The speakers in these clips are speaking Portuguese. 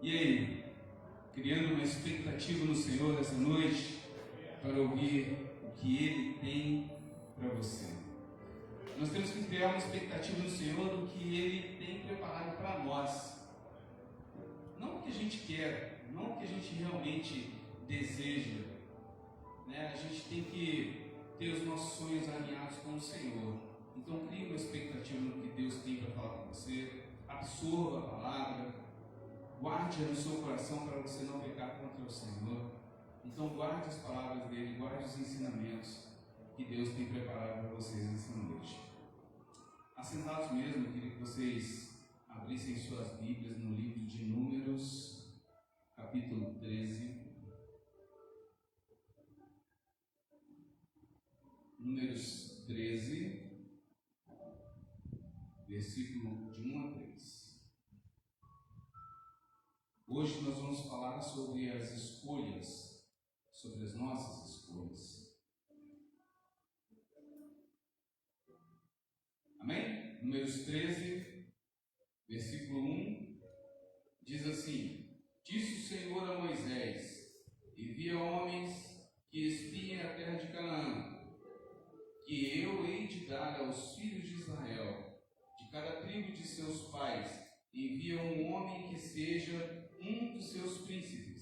E aí, criando uma expectativa no Senhor essa noite para ouvir o que Ele tem para você. Nós temos que criar uma expectativa no Senhor do que Ele tem preparado para nós. Não o que a gente quer, não o que a gente realmente deseja, né? A gente tem que ter os nossos sonhos alinhados com o Senhor. Então crie uma expectativa no que Deus tem para falar com você, absorva a palavra, guarde-a no seu coração para você não pecar contra o Senhor. Então guarde as palavras dele, guarde os ensinamentos que Deus tem preparado para vocês nessa noite. Assentados mesmo, eu queria que vocês abrissem suas Bíblias no livro de Números, capítulo 13. Números 13, versículo de 1 a 3. Hoje nós vamos falar sobre as escolhas, sobre as nossas escolhas. Amém? Números 13, versículo 1, diz assim: Disse o Senhor a Moisés: envia homens que espiem a terra de Canaã, que eu hei de dar aos filhos de Israel. De cada tribo de seus pais envia um homem que seja um dos seus príncipes.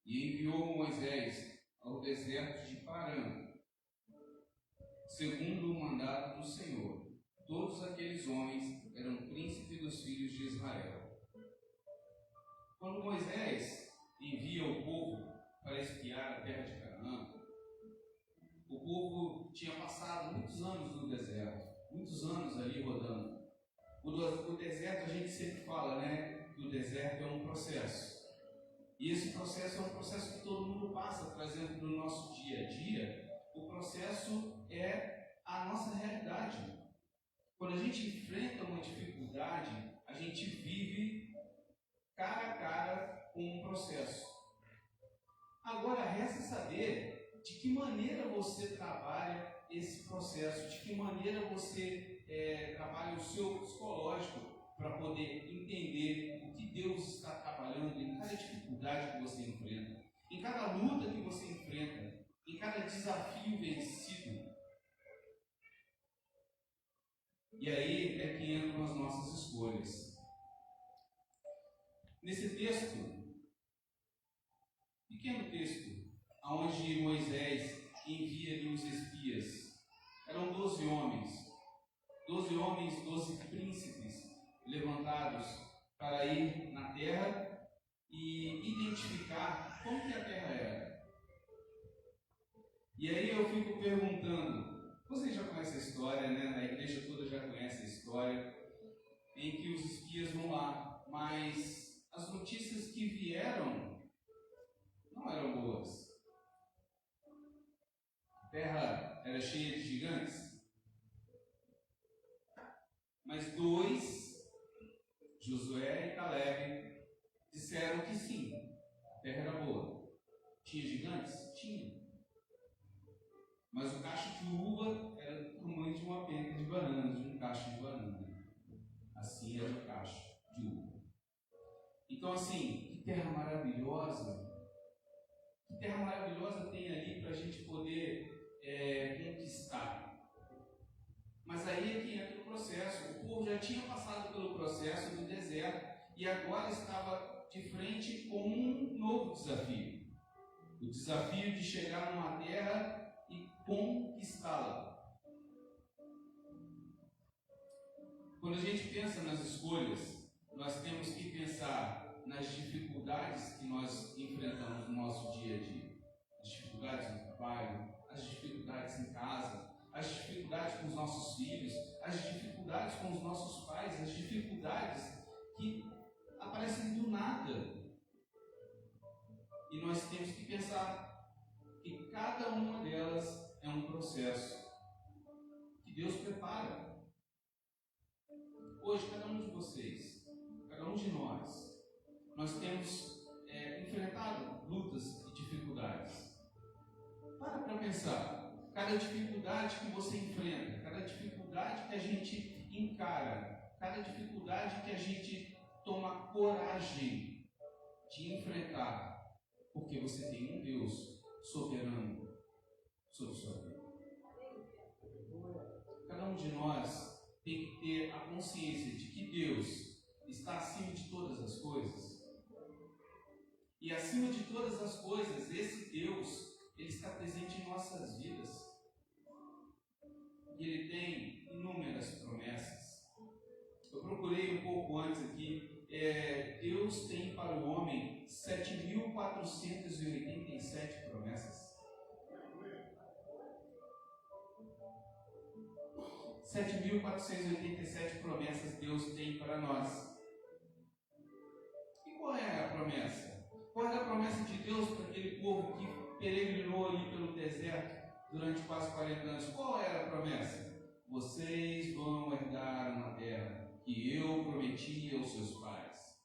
E enviou Moisés ao deserto de Parã, segundo o mandato do Senhor. Todos aqueles homens eram príncipes dos filhos de Israel. Quando Moisés envia o povo para espiar a terra de Canaã, o povo tinha passado muitos anos no deserto, muitos anos ali rodando. O deserto, a gente sempre fala, né, que o deserto é um processo. E esse processo é um processo que todo mundo passa, trazendo para o nosso dia a dia. O processo é a nossa realidade. Quando a gente enfrenta uma dificuldade, a gente vive cara a cara com um processo. Agora, resta saber de que maneira você trabalha esse processo, de que maneira você trabalha o seu psicológico para poder entender o que Deus está trabalhando em cada dificuldade que você enfrenta, em cada luta que você enfrenta, em cada desafio vencido. E aí é que entram as nossas escolhas. Nesse texto, pequeno texto, onde Moisés envia ali os espias, eram 12 homens, 12 príncipes levantados para ir na terra e identificar como que a terra era. E aí eu fico perguntando, vocês já conhecem a história, né? A igreja toda já conhece a história, em que os espias vão lá, mas as notícias que vieram não eram boas. A terra era cheia de gigantes, mas 2, Josué e Caleb, disseram que sim, a terra era boa. Tinha gigantes? Tinha. Mas o cacho de uva era do tamanho de uma penca de banana, de um cacho de banana. Assim era o cacho de uva. Então, assim, que terra maravilhosa! Que terra maravilhosa tem ali para a gente poder conquistar. Mas aí é que entra o processo. O povo já tinha passado pelo processo do deserto e agora estava de frente com um novo desafio. O desafio de chegar numa terra e conquistá-la. Quando a gente pensa nas escolhas, nós temos que pensar nas dificuldades que nós enfrentamos no nosso dia a dia. As dificuldades no trabalho, as dificuldades em casa, as dificuldades com os nossos filhos, as dificuldades com os nossos pais, as dificuldades que aparecem do nada. E nós temos que pensar que cada uma delas é um processo que Deus prepara. Hoje, cada um de vocês, cada um de nós temos enfrentado lutas e dificuldades. Para pensar. Cada dificuldade que você enfrenta, cada dificuldade que a gente encara, cada dificuldade que a gente toma coragem te enfrentar, porque você tem um Deus soberano sobre sua vida. Cada um de nós tem que ter a consciência de que Deus está acima de todas as coisas. E acima de todas as coisas, esse Deus, Ele está presente em nossas vidas. E Ele tem inúmeras promessas. Eu procurei um pouco antes aqui. Deus tem para o homem 7.487 promessas. 7.487 promessas Deus tem para nós. E qual é a promessa? Qual é a promessa de Deus para aquele povo que peregrinou ali pelo deserto durante quase 40 anos? Qual era a promessa? Vocês vão herdar uma terra que eu prometi aos seus pais,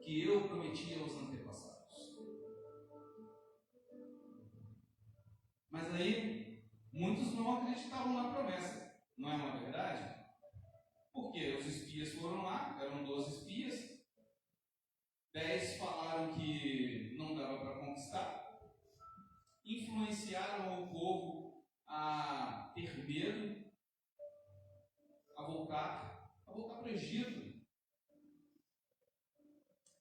que eu prometi aos antepassados. Mas aí, muitos não acreditavam na promessa, não é uma verdade? Porque os espias foram lá, eram 12 espias, 10 falaram que não dava para conquistar, influenciaram o povo a ter medo, a voltar para o Egito.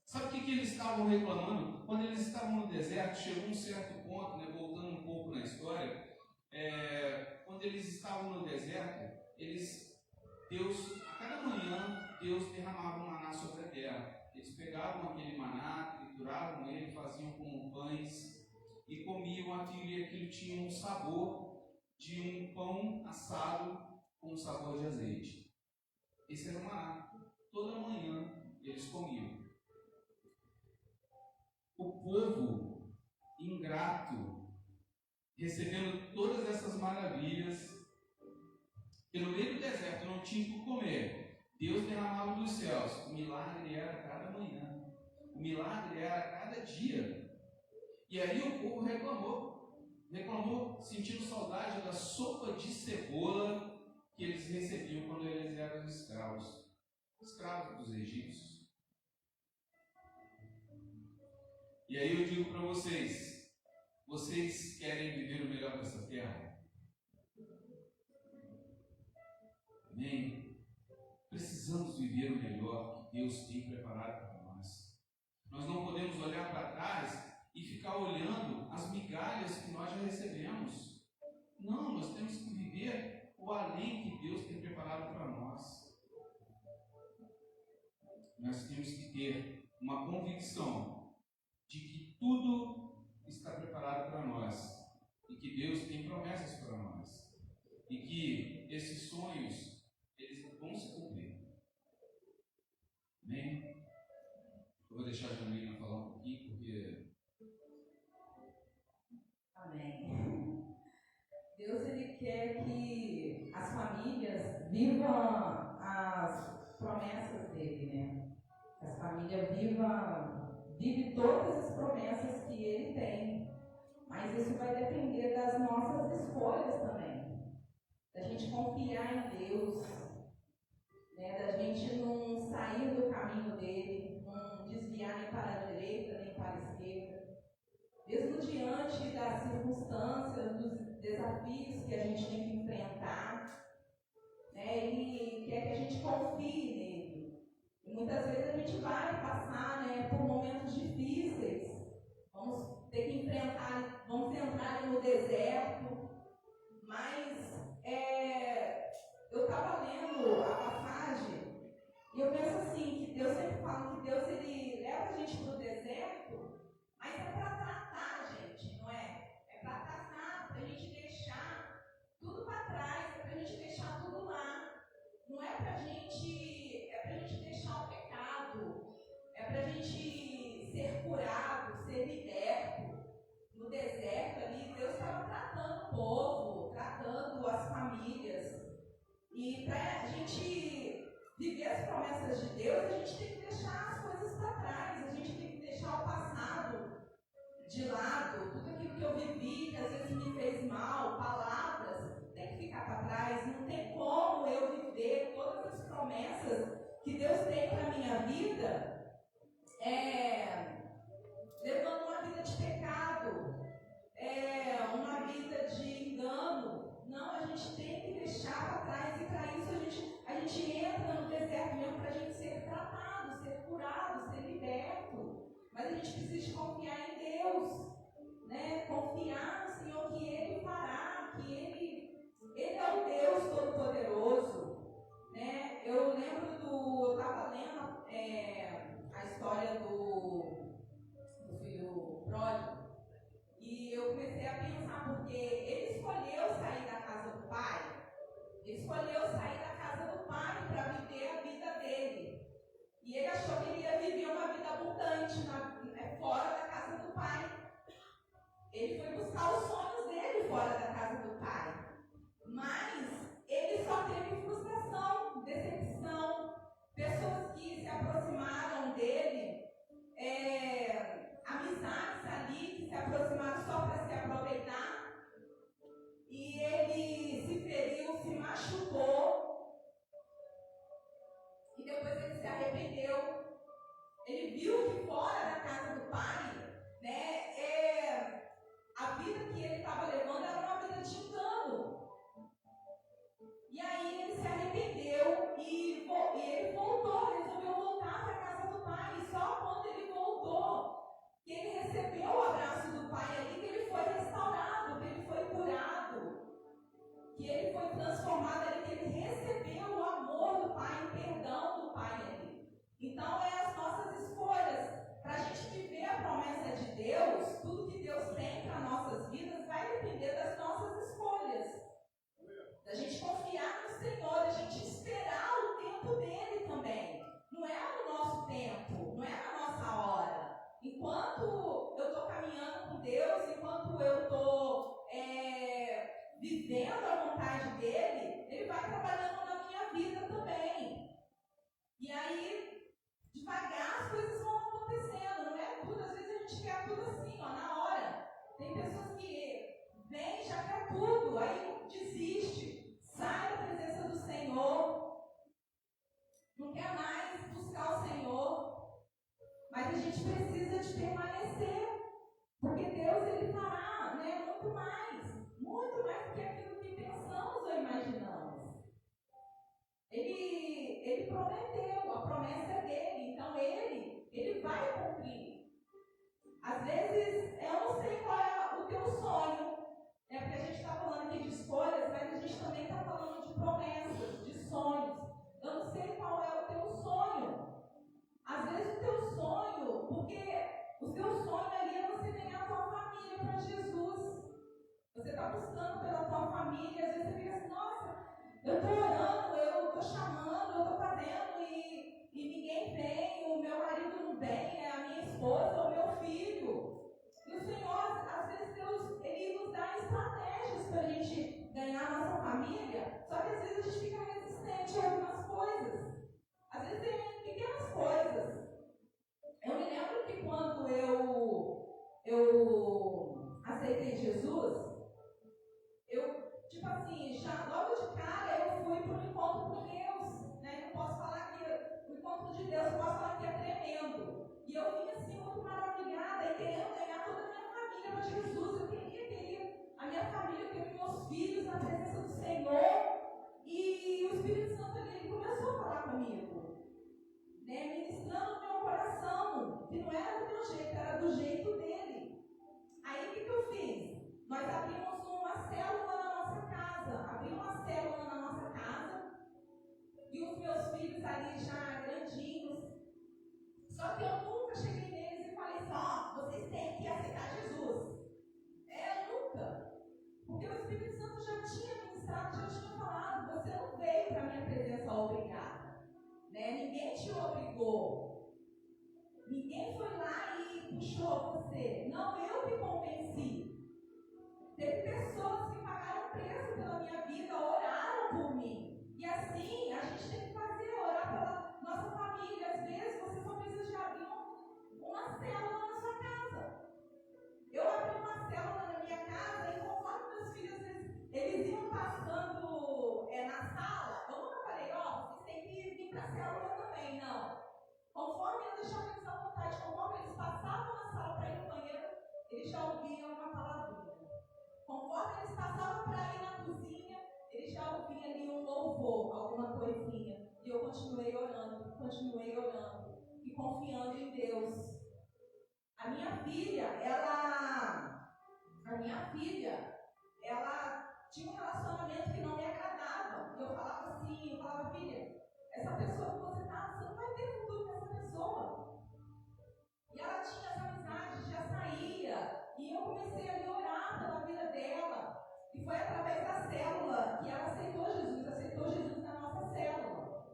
Sabe o que eles estavam reclamando? Quando eles estavam no deserto, chegou um certo ponto, voltando um pouco na história, quando eles estavam no deserto, a cada manhã, Deus derramava um maná sobre a terra. Eles pegavam aquele maná, trituravam ele, faziam como pães e comiam aquilo, e aquilo tinha um sabor de um pão assado com sabor de azeite. Esse era o maná. Toda manhã eles comiam. O povo ingrato, recebendo todas essas maravilhas, porque no meio do deserto não tinha o que comer. Deus derramava dos céus. O milagre era a cada manhã. O milagre era a cada dia. E aí o povo reclamou, sentindo saudade da sopa de cebola que eles recebiam quando eles eram escravos dos egípcios. E aí eu digo para vocês querem viver o melhor dessa terra? Amém? Precisamos viver o melhor que Deus tem preparado para nós. Nós não podemos olhar para trás e ficar olhando as migalhas que nós já recebemos. Não, nós temos que viver o além que Deus tem preparado para nós. Nós temos que ter uma convicção de que tudo está preparado para nós e que Deus tem promessas para nós e que esses sonhos eles vão se cumprir. Amém? Eu vou deixar a Janina falar um pouquinho porque... Amém. Deus ele quer que as famílias vivam as promessas dele, né? Que as famílias vivem todas as promessas que ele tem. Mas isso vai depender das nossas escolhas também. Da gente confiar em Deus, né? Da gente não sair do caminho dele, não desviar nem para a direita, nem para a esquerda. Mesmo diante das circunstâncias, dos desafios que a gente tem que enfrentar, né? Ele quer que a gente confie nele. E muitas vezes a gente vai passar, né, por momentos difíceis. Vamos ter que enfrentar, vamos entrar no deserto. Mas eu estava lendo a passagem e eu penso assim, que Deus sempre fala que Deus ele leva a gente para o deserto, mas é para tratar a gente, não é? É para tratar, para a gente deixar tudo para trás, é para a gente deixar tudo lá. Não é para a gente, é para a gente deixar o pecado, é para a gente ser curado, ser liberto. No deserto ali, Deus estava tratando o povo, tratando as famílias. E para a gente viver as promessas de Deus, a gente tem que deixar as coisas para trás, a gente tem que deixar o passado de lado, tudo aquilo que eu vivi, que às vezes me fez mal, palavras, tem que ficar para trás. Não tem como eu viver todas as promessas que Deus tem para a minha vida vivendo a vontade dele, ele vai trabalhando na minha vida também. E aí, devagar as coisas vão acontecendo, não é tudo, às vezes a gente quer tudo assim, ó, na hora. Tem pessoas que vêm, já quer tudo, aí desiste, sai da presença do Senhor, não quer mais buscar o Senhor, mas a gente precisa de permanecer, porque Deus, ele fará, né, muito mais do que aquilo que pensamos ou imaginamos. Ele prometeu, a promessa é dele, então ele vai cumprir. Às vezes, eu não sei qual é o teu sonho, né? Porque a gente está falando aqui de escolhas, mas a gente também está falando de promessas, de sonhos. Eu não sei qual é o teu sonho. Às vezes o teu sonho, porque o teu sonho ali é você ganhar a tua família para Jesus. Você está buscando pela tua família, às vezes você fica assim, nossa, eu estou orando, eu estou chamando, eu estou fazendo e ninguém vem, o meu marido não vem, é a minha esposa, o meu filho. E o Senhor, às vezes Deus, ele nos dá estratégias para a gente ganhar a nossa família, só que às vezes a gente fica resistente a algumas coisas. Às vezes tem pequenas coisas. Eu me lembro que quando eu aceitei Jesus, tipo assim, já logo de cara eu fui para um encontro com Deus, né? Não posso falar que o encontro de Deus, eu posso falar que é tremendo. E eu vim assim muito maravilhada e querendo ganhar toda a minha família para Jesus. Eu queria ter a minha família, eu queria meus filhos na presença do Senhor. E o Espírito Santo ele começou a falar comigo, né? Ministrando no meu coração, que não era do meu jeito, era do jeito dele. Aí o que eu fiz? Nós abrimos uma célula na nossa casa. Abri uma célula na nossa casa. E os meus filhos ali já grandinhos. Só que eu nunca cheguei neles e falei assim, ó, vocês têm que aceitar Jesus. Nunca. Porque o Espírito Santo já tinha ministrado, já tinha falado, você não veio para a minha presença obrigada. Né? Ninguém te obrigou. Ninguém foi lá e puxou você. Não, eu que convenci. Teve pessoas que pagaram preço pela minha vida, oraram por mim. E assim, a gente tem que fazer, orar pela nossa família. Às vezes, você só precisa de abrir uma célula na sua casa. Eu abri uma célula na minha casa e conforme meus filhos, eles iam passando na sala, eu nunca falei, ó, vocês têm que vir para a célula também, não. Conforme eu deixava eles à vontade, conforme eles passavam na sala para ir no banheiro, eles já ouviam uma palavrinha. Conforme eles passavam para ir na cozinha, eles já ouviam ali um louvor, alguma coisinha. E eu continuei orando e confiando em Deus. A minha filha, ela tinha um relacionamento que não me agradava. Eu falava, filha, essa pessoa que você está, você não vai ter futuro com essa pessoa. E ela tinha essa amizade, já saía. E eu comecei a orar pela vida dela. E foi através da célula que ela aceitou Jesus na nossa célula.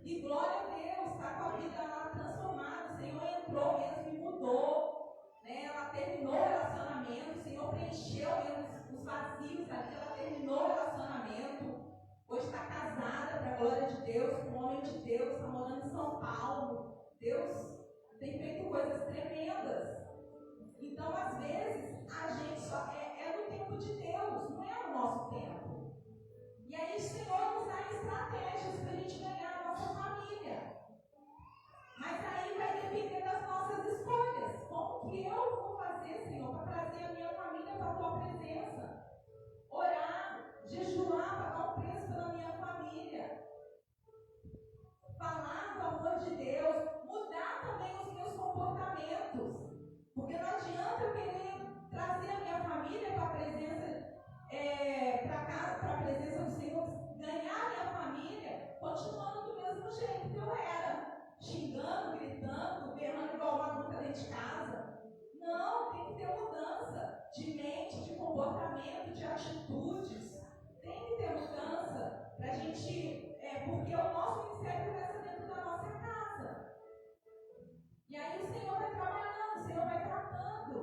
E glória a Deus, está com a vida transformada. O Senhor entrou mesmo e mudou. Né? Ela terminou o relacionamento, o Senhor preencheu mesmo os vazios ali, ela terminou o relacionamento. Hoje está casada, para a glória de Deus, com um homem de Deus, está morando em São Paulo. Deus tem feito coisas tremendas. Então, às vezes, a gente só é no tempo de Deus, não é no nosso tempo. E aí o Senhor nos dá estratégias para a gente ganhar a nossa família. Mas aí vai depender das nossas escolhas. Como que eu vou fazer, Senhor, para trazer a minha família para a Tua presença? Orar, jejuar, pagar um preço pela minha família. Falar do amor de Deus, mudar também os meus comportamentos. Porque não adianta eu querer trazer a minha família para a presença, para a presença do Senhor, ganhar a minha família, continuando do mesmo jeito que eu era. Xingando, gritando, berrando igual uma maluca dentro de casa. Não, tem que ter mudança de mente, de comportamento, de atitudes. Tem que ter mudança para a gente, porque o nosso ministério começa dentro da nossa casa. E aí o Senhor vai trabalhando, o Senhor vai tratando.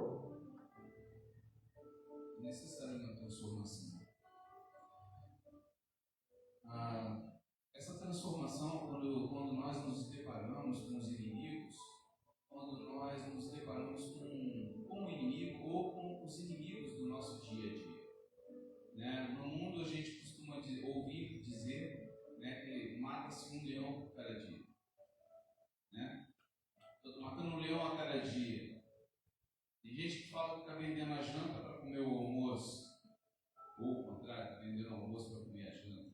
É necessário uma transformação. transformação quando nós nos deparamos com os inimigos, quando nós nos deparamos com o inimigo ou com os inimigos do nosso dia a dia. Né? No mundo a gente costuma ouvir dizer, né, que mata-se um leão por cada dia. Né? Estou matando um leão a cada dia. Tem gente que fala que está vendendo a janta para comer o almoço, ou o contrário, está vendendo o almoço para comer a janta.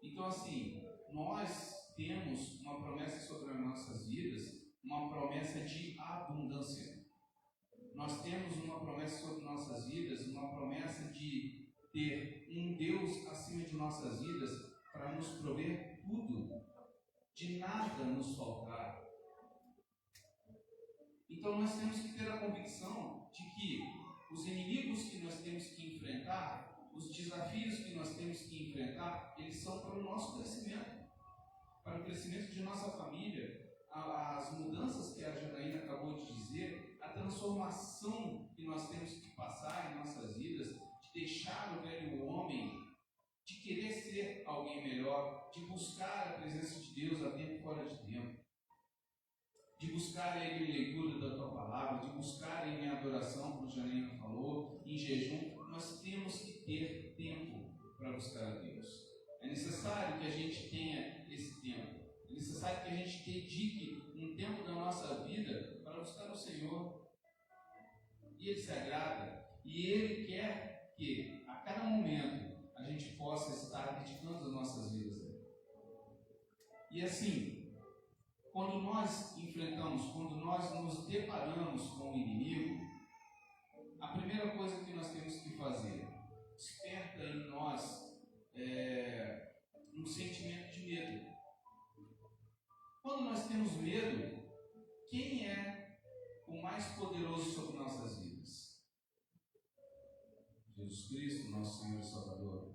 Então, assim, nós temos uma promessa sobre as nossas vidas, uma promessa de abundância. Nós temos uma promessa sobre nossas vidas, uma promessa de ter um Deus acima de nossas vidas para nos prover tudo, de nada nos faltar. Então nós temos que ter a convicção de que os inimigos que nós temos que enfrentar, os desafios que nós temos que enfrentar, eles são para o nosso crescimento, para o crescimento de nossa família. As mudanças que a Janaína acabou de dizer, a transformação que nós temos que passar em nossas vidas, de deixar o velho homem, de querer ser alguém melhor, de buscar a presença de Deus a tempo e fora de tempo, de buscar Ele em leitura da Tua Palavra, de buscar em adoração, como a Janaína falou, em jejum. Nós temos que ter tempo para buscar a Deus. É necessário que a gente tenha esse tempo. É necessário que a gente dedique um tempo da nossa vida para buscar o Senhor. E Ele se agrada. E Ele quer que, a cada momento, a gente possa estar dedicando as nossas vidas a Ele. E assim, quando nós enfrentamos, quando nós nos deparamos com o inimigo, a primeira coisa que nós temos que fazer, desperta em nós um sentimento de medo. Quando nós temos medo, quem é o mais poderoso sobre nossas vidas? Jesus Cristo, nosso Senhor e Salvador.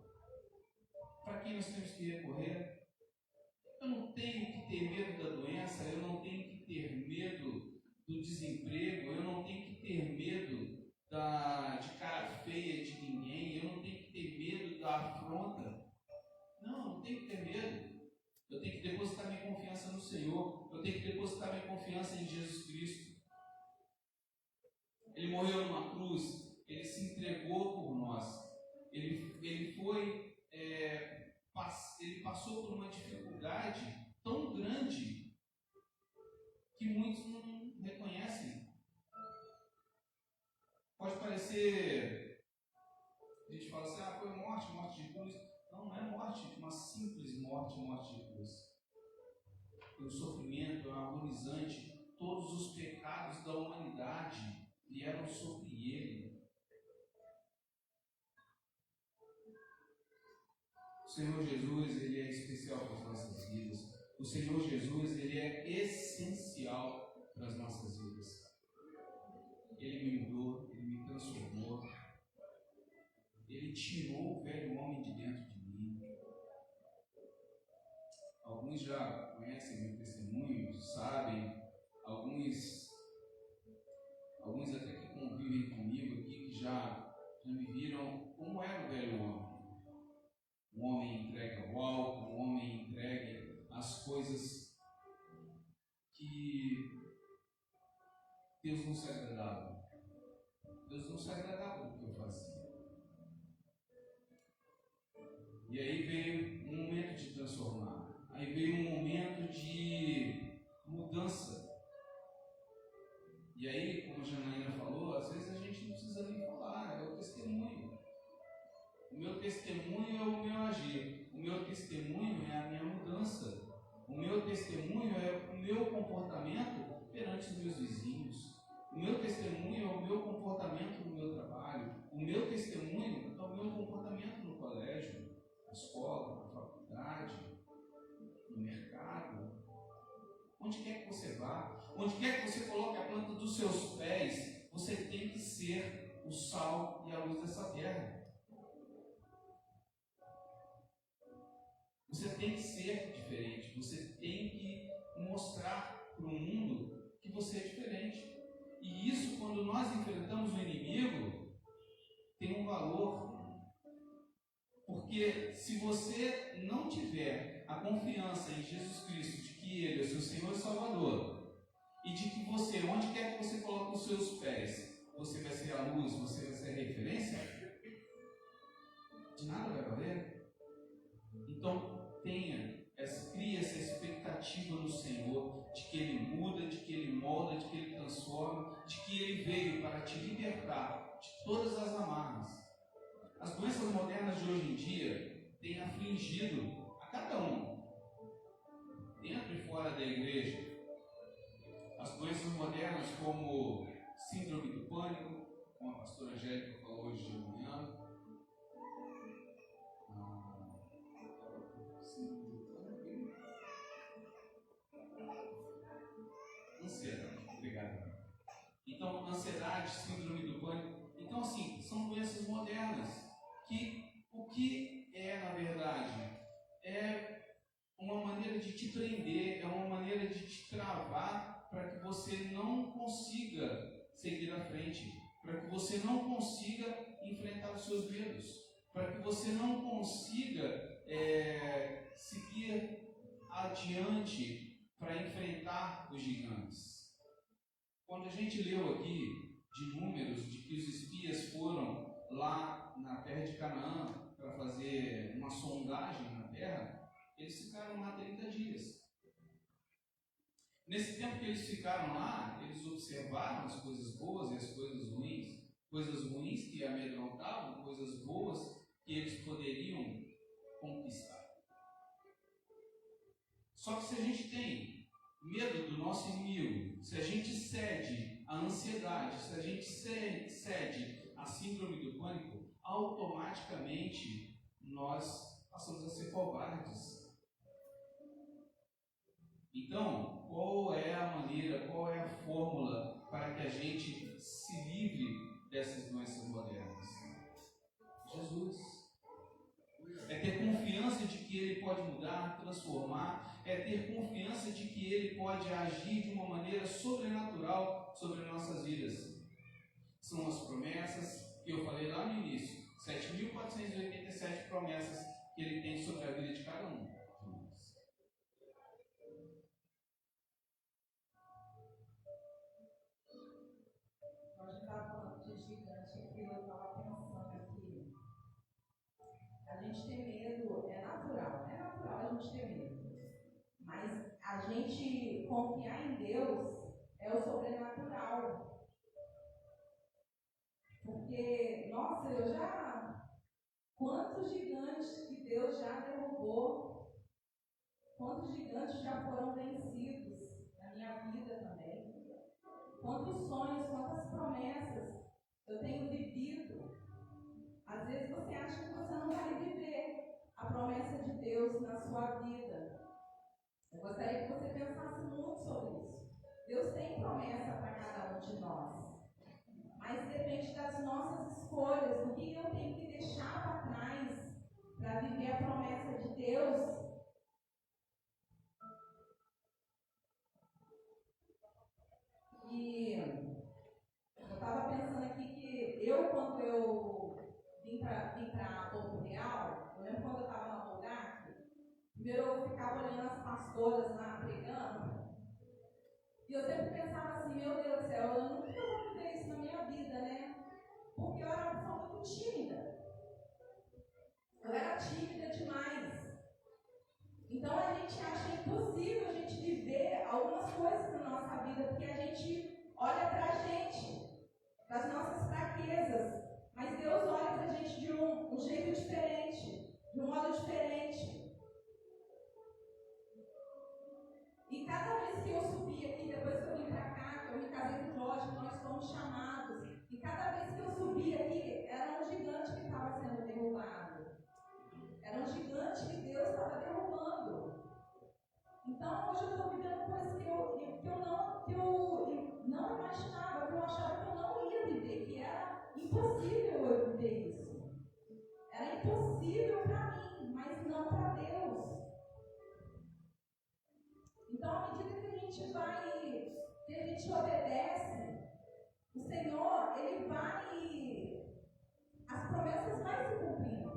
Para quem nós temos que recorrer? Eu não tenho que ter medo da doença, eu não tenho que ter medo do desemprego, eu não tenho que ter medo de cara feia de ninguém, eu não tenho que ter medo da afronta. Não tenho que ter medo. Eu tenho que depositar minha confiança no Senhor. Eu tenho que depositar minha confiança em Jesus Cristo. Ele morreu numa cruz. Ele se entregou por nós. Ele passou por uma dificuldade tão grande que muitos não reconhecem. Pode parecer, a gente fala assim, foi morte de cruz. Não é morte, uma simples morte de cruz. O sofrimento é agonizante. Todos os pecados da humanidade vieram sobre ele. O Senhor Jesus, Ele é especial para as nossas vidas. O Senhor Jesus, Ele é essencial para as nossas vidas. Ele me mudou, Ele me transformou. Ele tirou o velho homem de dentro de mim. Alguns já conhecem meu testemunho, sabem. Alguns até que convivem comigo aqui, que já me viram como era o velho homem. Um homem entregue ao álcool, um homem entregue às coisas que Deus não se agradava. Deus não se agradava do que eu fazia. E aí veio um momento de transformar. Aí veio um momento de mudança. E aí, como a Janaína falou, às vezes a gente não precisa nem falar, é o testemunho. O meu testemunho é o meu agir. O meu testemunho é a minha mudança. O meu testemunho é o meu comportamento perante os meus vizinhos. O meu testemunho é o meu comportamento no meu trabalho. O meu testemunho é o meu comportamento no colégio, na escola, na faculdade, no mercado. Onde quer que você vá, onde quer que você coloque a planta dos seus pés, você tem que ser o sal e a luz dessa terra. Você tem que ser diferente, você tem que mostrar para o mundo que você é diferente. E isso, quando nós enfrentamos o inimigo, tem um valor, Porque se você não tiver a confiança em Jesus Cristo de que Ele é o seu Senhor e Salvador, e de que você, onde quer que você coloque os seus pés, você vai ser a luz, você vai ser a referência, de nada vai valer. Então crie essa expectativa no Senhor, de que Ele muda, de que Ele molda, de que Ele transforma, de que Ele veio para te libertar de todas as amarras. As doenças modernas de hoje em dia têm afligido a cada um, dentro e fora da igreja. As doenças modernas, como síndrome do pânico, como a pastora Angélica falou hoje de manhã, ansiedade, obrigado. Então, ansiedade, síndrome do pânico. Então, assim, são doenças modernas que o que é, na verdade, é uma maneira de te prender, é uma maneira de te travar para que você não consiga seguir à frente, para que você não consiga enfrentar os seus medos, para que você não consiga seguir adiante para enfrentar os gigantes. Quando a gente leu aqui de Números, de que os espias foram lá na terra de Canaã para fazer uma sondagem na terra, eles ficaram lá 30 dias. Nesse tempo que eles ficaram lá, eles observaram as coisas boas e as coisas ruins que amedrontavam, coisas boas que eles poderiam conquistar. Só que se a gente tem medo do nosso inimigo, se a gente cede à ansiedade, se a gente cede à síndrome do pânico, automaticamente nós passamos a ser covardes. Então, qual é a maneira, qual é a fórmula para que a gente se livre dessas doenças modernas? Jesus. É ter confiança de que Ele pode mudar, transformar, é ter confiança de que Ele pode agir de uma maneira sobrenatural sobre nossas vidas. São as promessas que eu falei lá no início, 7.487 promessas que Ele tem sobre a vida de cada um de nós. Nós estávamos falando de gigante aqui, eu estava pensando aqui. A gente ter medo é natural a gente ter medo. Mas a gente confiar em Deus é o sobrenatural. Porque, nossa, quantos gigantes que Deus já derrubou, quantos gigantes já foram vencidos na minha vida também, quantos sonhos, quantas promessas eu tenho vivido. Às vezes você acha que você não vai viver a promessa de Deus na sua vida. Eu gostaria que você pensasse muito sobre isso. Deus tem promessa para cada um de nós. Mas depende das nossas escolhas, do que eu tenho que deixar para trás para viver a promessa de Deus. E eu estava pensando aqui que quando eu vim para Porto Real, eu lembro quando eu estava na Volgac, primeiro eu ficava olhando as pastoras lá pregando, e eu sempre pensava assim, meu Deus do céu, eu nunca vou viver isso na minha vida, né? Porque eu era uma pessoa muito tímida. Eu era tímida demais. Então a gente acha impossível a gente viver algumas coisas na nossa vida, porque a gente olha para a gente, para as nossas fraquezas. Mas Deus olha para a gente de um jeito diferente, de um modo diferente. E cada vez que eu subi aqui, depois que eu vim para cá, que eu me casei com o Jorge, que nós fomos chamados, e cada vez que eu subi aqui, era um gigante que estava sendo derrubado. Era um gigante que Deus estava derrubando. Então, hoje eu estou vivendo coisas que eu não imaginava, que eu achava que eu não ia viver, que era impossível eu viver isso. Era impossível para mim, mas não para Deus. Então, à medida que a gente obedece, o Senhor, Ele vai, as promessas vão se cumprindo.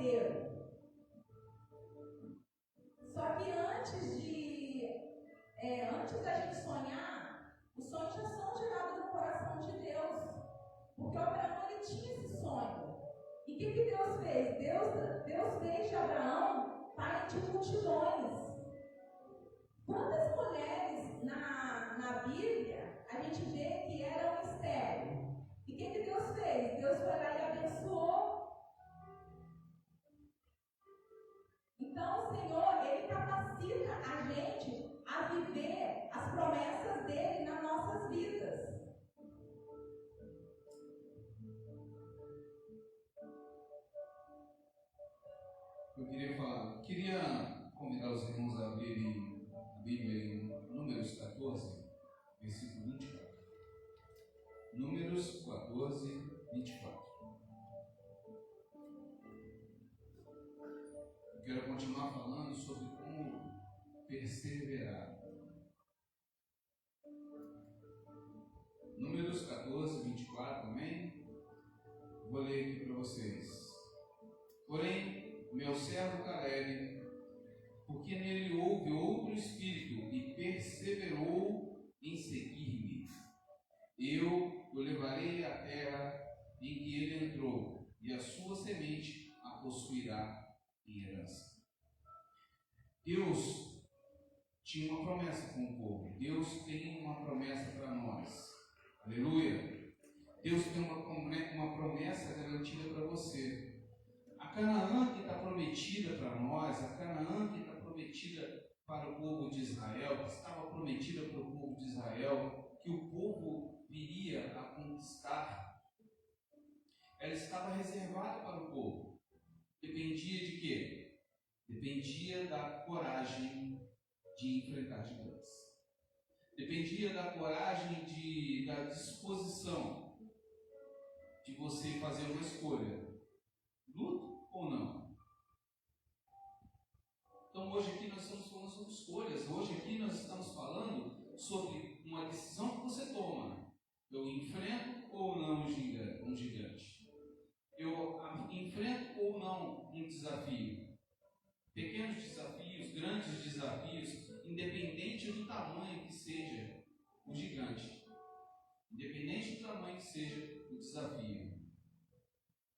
verdadeiro. Só que antes da gente sonhar, os sonhos já são gerados no coração de Deus. Porque Abraão, ele tinha esse sonho. E o que Deus fez? Deus fez de Abraão pai de multidões. Quantas mulheres na Bíblia a gente vê que eram estéril? E o que Deus fez? Deus foi lá e abençoou. Então o Senhor, Ele capacita a gente a viver as promessas dEle nas nossas vidas. Eu queria convidar os irmãos a abrirem a Bíblia em Números 14, versículo 24. Números 14, 24. Eu quero continuar falando sobre como perseverar. Números 14, 24, amém? Vou ler aqui para vocês. Porém, meu servo Caleb, porque nele houve outro espírito e perseverou em seguir-me, eu o levarei à terra em que ele entrou, e a sua semente a possuirá em herança. Deus tinha uma promessa com o povo. Deus tem uma promessa para nós. Aleluia! Deus tem uma promessa garantida para você. A Canaã que está prometida para nós, a Canaã que está prometida para o povo de Israel, que estava prometida para o povo de Israel, que o povo viria a conquistar, ela estava reservada para o povo. Dependia de quê? Dependia da coragem de enfrentar gigantes. Dependia da coragem, da disposição de você fazer uma escolha. Luto ou não? Então hoje aqui nós estamos falando sobre escolhas. Hoje aqui nós estamos falando sobre uma decisão que você toma. Eu enfrento ou não um gigante? Eu enfrento ou não um desafio? Pequenos desafios, grandes desafios, independente do tamanho que seja o gigante, independente do tamanho que seja o desafio,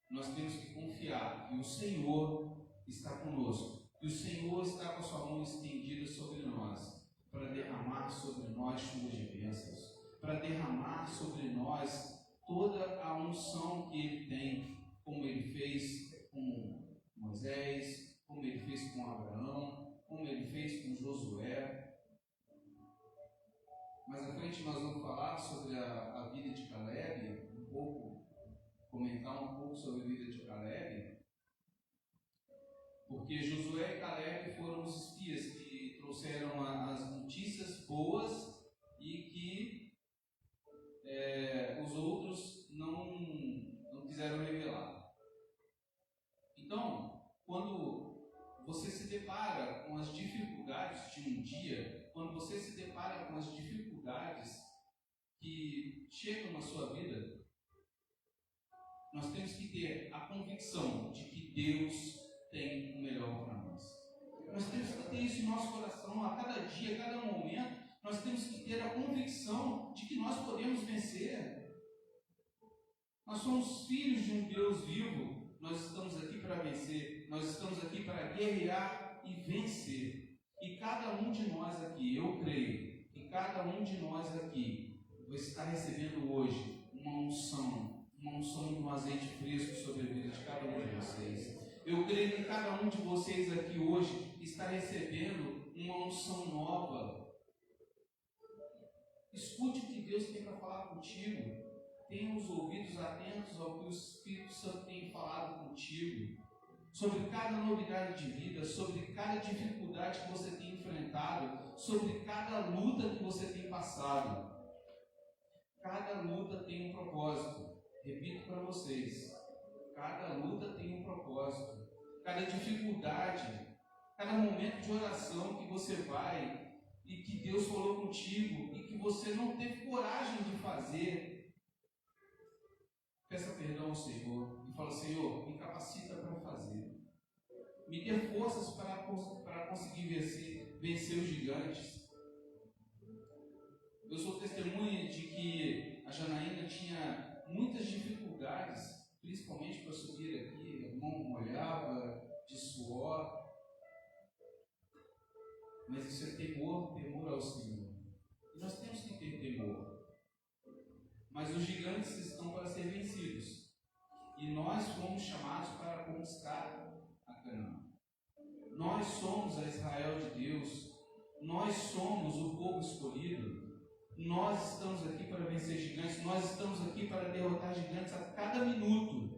nós temos que confiar que o Senhor está conosco, que o Senhor está com a sua mão estendida sobre nós, para derramar sobre nós chuvas de bênçãos, para derramar sobre nós toda a unção que Ele tem, como Ele fez com Moisés, como Ele fez com Abraão, como Ele fez com Josué. Mais à frente nós vamos falar sobre a vida de Caleb, comentar um pouco sobre a vida de Caleb, porque Josué e Caleb foram os espias que trouxeram as notícias boas e que os outros não quiseram revelar. Então, quando você se depara com as dificuldades de um dia, quando você se depara com as dificuldades que chegam na sua vida, nós temos que ter a convicção de que Deus tem o melhor para nós. Nós temos que ter isso em nosso coração, a cada dia, a cada momento, nós temos que ter a convicção de que nós podemos vencer. Nós somos filhos de um Deus vivo, nós estamos aqui para vencer, nós estamos aqui para guerrear e vencer. E cada um de nós aqui, eu creio, que cada um de nós aqui vai estar recebendo hoje uma unção de um azeite fresco sobre a vida de cada um de vocês. Eu creio que cada um de vocês aqui hoje está recebendo uma unção nova. Escute o que Deus tem para falar contigo. Tenha os ouvidos atentos ao que o Espírito Santo tem falado contigo. Sobre cada novidade de vida, sobre cada dificuldade que você tem enfrentado, sobre cada luta que você tem passado. Cada luta tem um propósito. Repito para vocês, cada luta tem um propósito, cada dificuldade, cada momento de oração que você vai e que Deus falou contigo e que você não teve coragem de fazer, peça perdão ao Senhor e fala: Senhor, me capacita para fazer, me dê forças para conseguir vencer os gigantes. Eu sou testemunha de que a Janaína tinha muitas dificuldades, principalmente para subir aqui, a mão molhava de suor. Mas isso é temor ao Senhor. E nós temos que ter temor. Mas os gigantes estão para ser vencidos. E nós fomos chamados para conquistar a Canaã. Nós somos a Israel de Deus. Nós somos o povo escolhido. Nós estamos aqui para vencer gigantes. Nós estamos aqui para derrotar gigantes a cada minuto.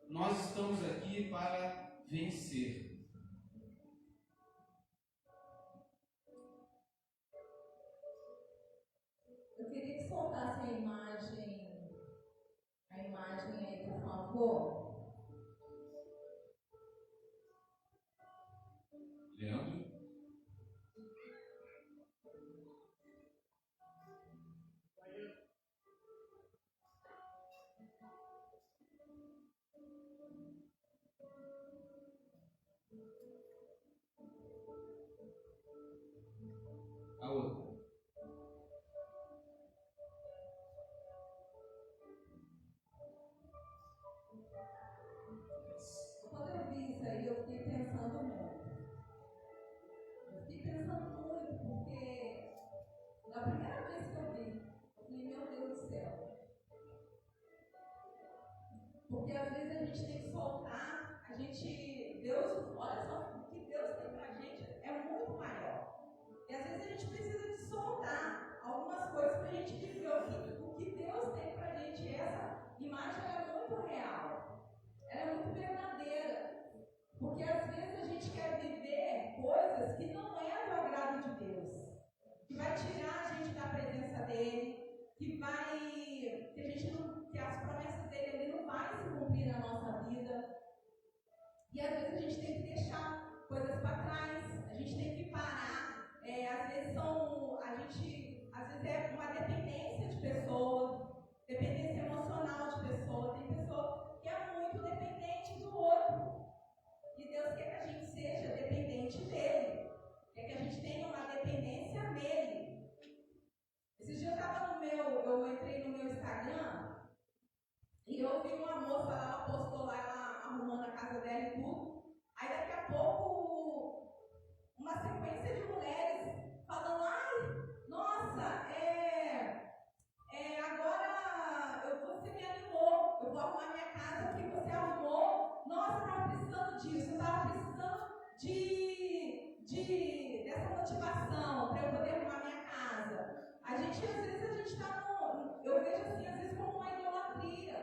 Nós estamos aqui para vencer. Eu queria que soltasse a imagem aí, por favor. Leandro? A outra. Quando eu vi isso aí, eu fiquei pensando muito. Porque na primeira vez que eu vi, eu falei, meu Deus do céu. Porque às vezes a gente tem que soltar, Deus, olha só, o que Deus tem pra gente é muito maior. E às vezes a gente precisa de soltar algumas coisas pra gente viver o que Deus tem pra gente. Essa imagem é muito real, ela é muito verdadeira. Porque às vezes a gente quer viver coisas que não é do agrado de Deus, que vai tirar a gente da presença dele, que as promessas dele ali não vai se cumprir na nossa vida. E às vezes a gente tem que deixar coisas para trás, a gente tem que parar. Às vezes é uma dependência de pessoa, dependência emocional de pessoa. Tem pessoa que é muito dependente do outro. E Deus quer que a gente seja dependente dele. Quer que a gente tenha uma dependência nele. Esses dias eu entrei no meu Instagram e eu vi uma moça, ela postou lá, ela arrumando a casa dela e tudo. Aí daqui a pouco, uma sequência de mulheres falando, nossa, agora você me animou, eu vou arrumar minha casa porque você arrumou. Nossa, eu estava precisando disso, eu estava precisando dessa motivação para eu poder arrumar minha casa. Às vezes eu vejo assim, às vezes como uma idolatria.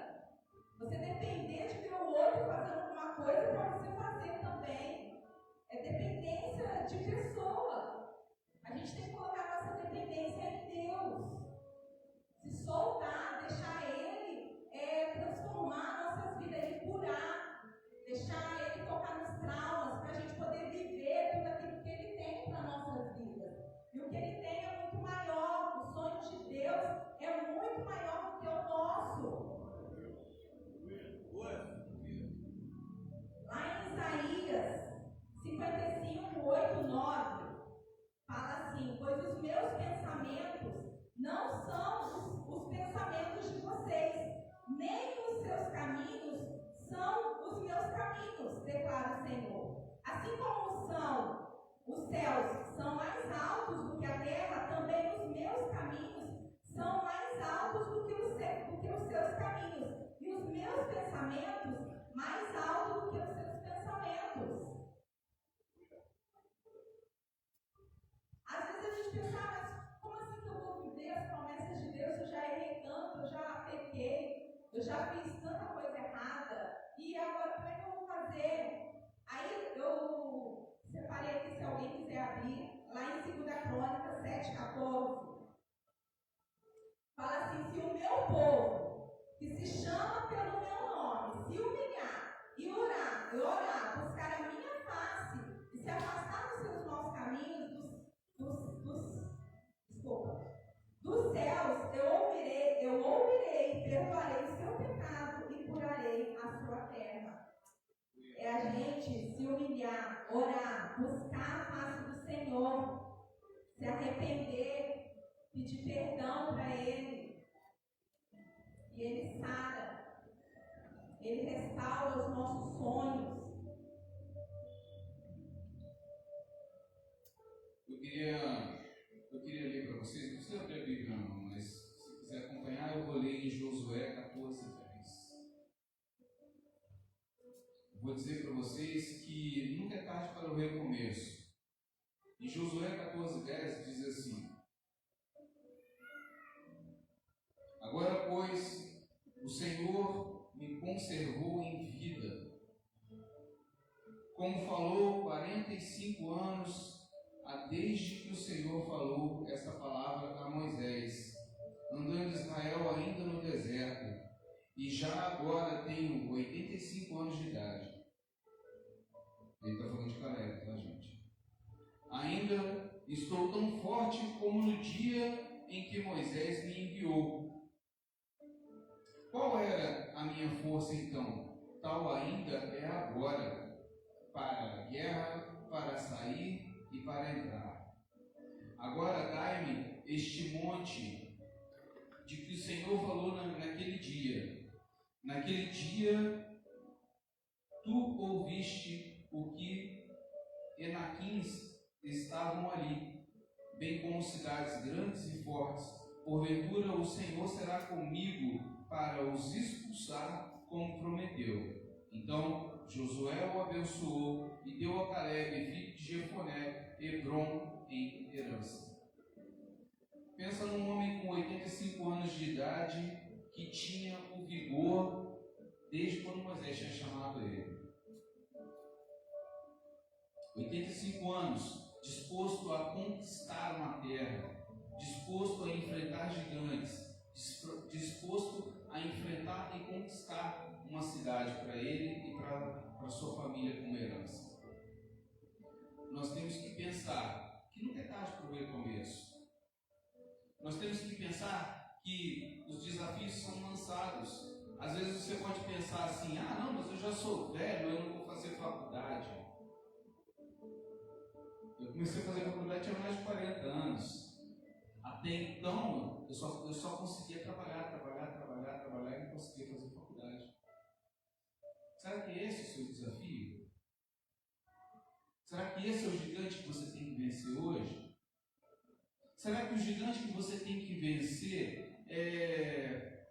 Você depender de ver o outro fazendo alguma coisa para você fazer também. É dependência de pessoa. A gente tem que colocar nossa dependência em Deus. Se soltar, deixar Ele transformar nossas vidas, Ele curar, deixar Ele tocar nos traumas, para a gente poder viver tudo aquilo que Ele tem para nossas vidas. E o que Ele tem é muito maior, o sonho de Deus é muito maior do que o nosso. Lá em Isaías 55, 8, 9, fala assim, pois os meus pensamentos não são os pensamentos de vocês, nem os seus caminhos são os meus caminhos, declara o Senhor. Assim como os céus são mais altos do que a terra, também os meus caminhos são mais altos do que os seus caminhos, e os meus pensamentos mais altos do que os seus pensamentos. Às vezes a gente pensa, mas como assim que eu vou viver as promessas de Deus? Eu já errei tanto, eu já pequei, eu já fiz tanta coisa errada, e agora como é que eu vou fazer? Aí eu separei aqui, se alguém quiser abrir, lá em 2 Crônicas 7,14. Fala assim, se o meu povo, que se chama pelo meu nome, se humilhar e orar humilhar, orar, buscar a face do Senhor, se arrepender, pedir perdão para Ele, e Ele sara, Ele restaura os nossos sonhos. Eu queria ler para vocês, não precisa abrir a Bíblia não, mas se quiser acompanhar, eu vou ler em Josué 14:10. Vou dizer para vocês que nunca é tarde para o recomeço. Em Josué 14:10 diz assim: Agora, pois, o Senhor me conservou em vida, como falou 45 anos desde que o Senhor falou esta palavra a Moisés, andando Israel ainda no deserto, e já agora tenho 85 anos de idade. Ele está falando de Caleb, tá, gente? Ainda estou tão forte como no dia em que Moisés me enviou. Qual era a minha força então? Tal ainda é agora, para a guerra, para sair e para entrar. Agora dai-me este monte de que o Senhor falou naquele dia. Naquele dia tu ouviste o que Enaquins estavam ali, bem como cidades grandes e fortes. Porventura o Senhor será comigo para os expulsar, como prometeu. Então Josué o abençoou e deu a Caleb, filho de Jefoné, Hebrom em herança. Pensa num homem com 85 anos de idade que tinha o vigor desde quando Moisés tinha chamado ele. 85 anos, disposto a conquistar uma terra, disposto a enfrentar gigantes, disposto a enfrentar e conquistar uma cidade para ele e para sua família como herança. Nós temos que pensar que nunca é tarde para o recomeço. Nós temos que pensar que os desafios são lançados. Às vezes você pode pensar assim: ah, não, mas eu já sou velho, eu não vou fazer faculdade. Eu comecei a fazer faculdade tinha mais de 40 anos. Até então, eu só conseguia trabalhar e não conseguia fazer faculdade. Será que esse é o seu desafio? Será que esse é o gigante que você tem que vencer hoje? Será que o gigante que você tem que vencer é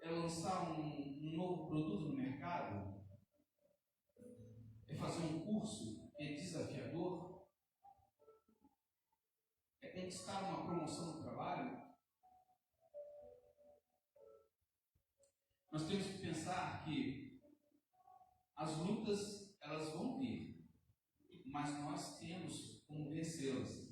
lançar um novo produto no mercado? É fazer um curso que é desafiador? É conquistar uma promoção no trabalho? Nós temos que pensar que as lutas, elas vão vir, mas nós temos como vencê-las.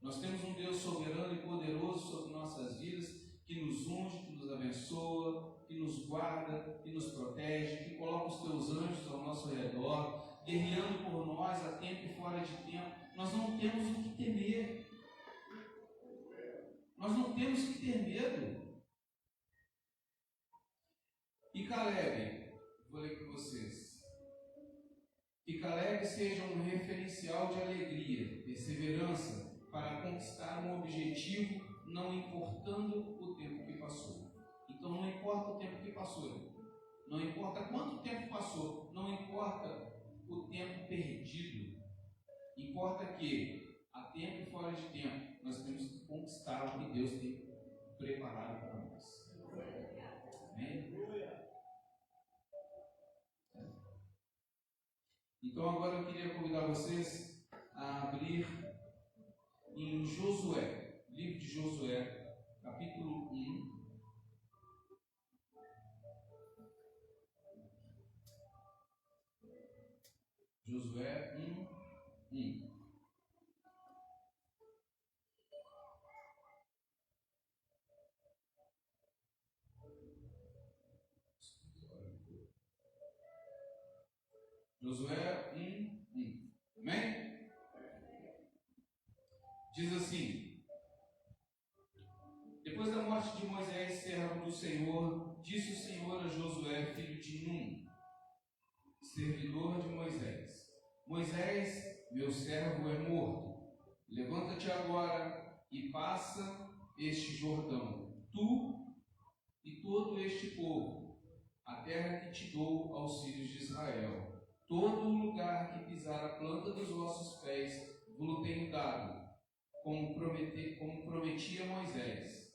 Nós temos um Deus soberano e poderoso sobre nossas vidas, que nos unge, que nos abençoa, que nos guarda, que nos protege, que coloca os teus anjos ao nosso redor, guerreando por nós a tempo e fora de tempo. Nós não temos o que temer. Nós não temos que ter medo. E Caleb, vou ler para vocês. Que Caleb seja um referencial de alegria, perseverança, para conquistar um objetivo, não importando o tempo que passou. Então não importa o tempo que passou, não importa quanto tempo passou, não importa o tempo perdido, importa que, a tempo e fora de tempo, nós temos que conquistar o que Deus tem preparado para nós. Amém? Então agora eu queria convidar vocês a abrir em Josué, livro de Josué, capítulo 1. Josué 1. Josué 1. Amém? Diz assim: depois da morte de Moisés, servo do Senhor, disse o Senhor a Josué, filho de Nun: servidor de Moisés: Moisés, meu servo é morto. Levanta-te agora e passa este Jordão, tu e todo este povo, a terra que te dou aos filhos de Israel. Todo o lugar que pisar a planta dos vossos pés, vos tenho dado, como prometi a Moisés.